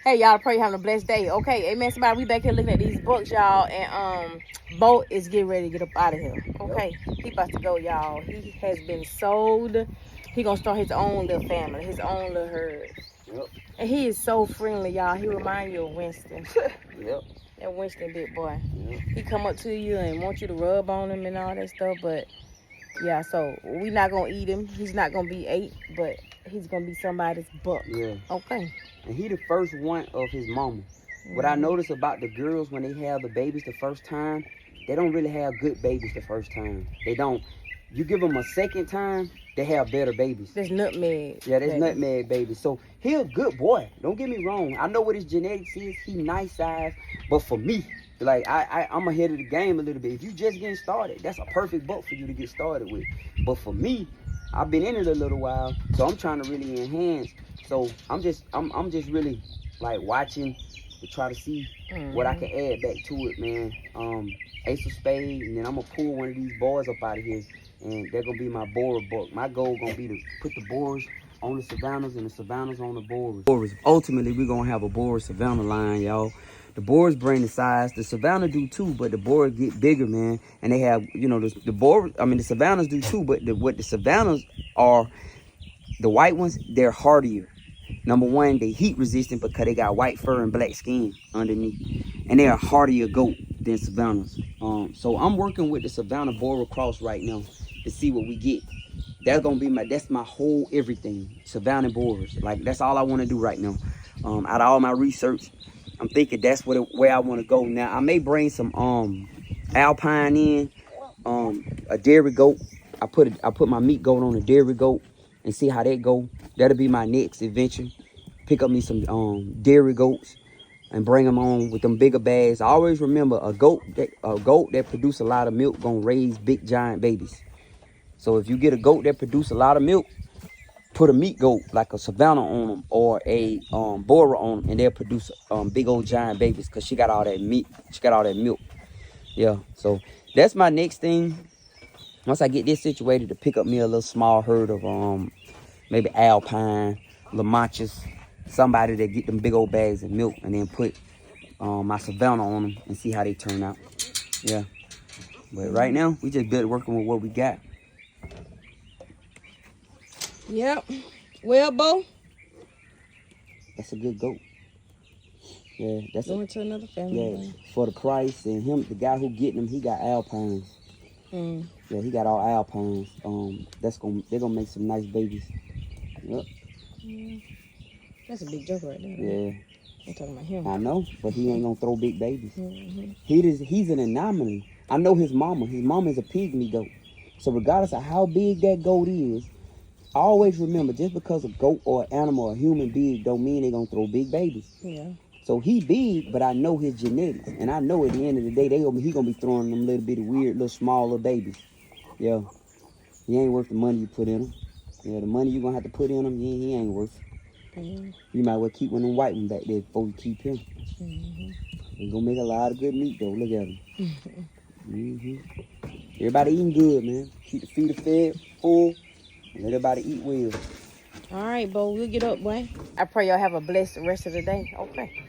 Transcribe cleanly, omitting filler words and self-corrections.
Hey, y'all, pray you're having a blessed day. Okay, amen. Somebody, we back here looking at these books, y'all, and Bo is getting ready to get up out of here. Okay, he about to go, y'all. He has been sold. He gonna start his own little family, his own little herd. Yep. And he is so friendly, y'all. He remind you of Winston. Yep. That Winston big boy. Yep. He come up to you and want you to rub on him and all that stuff, but yeah, so we not gonna eat him. He's not gonna be ate, but he's gonna be somebody's buck. Yeah. Okay. And he the first one of his mama. What I notice about the girls when they have the babies the first time, they don't really have good babies the first time. They don't. You give them a second time, they have better babies. There's nutmeg. Yeah, there's baby. nutmeg babies. So he a good boy. Don't get me wrong. I know what his genetics is. He nice size. But for me, like I'm ahead of the game a little bit. If you just getting started, that's a perfect buck for you to get started with. But for me, I've been in it a little while, so I'm trying to really enhance. So I'm just really like watching to try to see what I can add back to it, man. Ace of Spades, and then I'm gonna pull one of these boys up out of here, and they're gonna be my boar buck. My goal gonna be to put the boars on the Savannahs and the Savannahs on the boars. Ultimately, we're gonna have a boar Savannah line, y'all. The boars bring the size. The Savannah do too, but the boars get bigger, man. And they have, you know, the Savannahs do too, but what the Savannahs are, the white ones, they're hardier. Number one, they heat resistant because they got white fur and black skin underneath. And they're a hardier goat than Savannahs. So I'm working with the Savannah Boar Cross right now to see what we get. That's my whole everything. Savannah Boars. Like, that's all I want to do right now. Out of all my research, I'm thinking that's where I want to go. Now, I may bring some Alpine in, a dairy goat. I put my meat goat on a dairy goat and see how that go. That'll be my next adventure. Pick up me some dairy goats and bring them on with them bigger bags. I always remember a goat that produce a lot of milk gonna raise big giant babies. So if you get a goat that produce a lot of milk, put a meat goat like a Savannah on them or a Bora on them, and they'll produce big old giant babies because she got all that meat. She got all that milk. Yeah, so that's my next thing. Once I get this situated, to pick up me a little small herd of maybe Alpine, Lamanchas, somebody that get them big old bags of milk, and then put my Savannah on them and see how they turn out. Yeah, but right now we just working with what we got. Yep. Well, Bo, That's a good goat. Yeah, that's going to another family. Yeah, for the price, and him, the guy who getting them, he got Alpines. Yeah, he got all Alpines. They're gonna make some nice babies. Yep. That's a big joke right there. Yeah. I'm talking about him. I know, but he ain't gonna throw big babies. He's an anomaly. I know his mama. His mama is a pygmy goat. So regardless of how big that goat is, I always remember, just because a goat or an animal or a human big don't mean they're gonna throw big babies. Yeah. So he big, but I know his genetics, and I know at the end of the day he gonna be throwing them little bitty weird, little smaller babies. Yeah, he ain't worth the money you put in him. Yeah, the money you gonna have to put in him, he ain't worth. You might well keep one of them white ones back there before you keep him. He's gonna make a lot of good meat though. Look at him. Everybody eating good, man. Keep the feeder fed, full, and let everybody eat well. All right, Bo, we'll get up, boy. I pray y'all have a blessed rest of the day. Okay.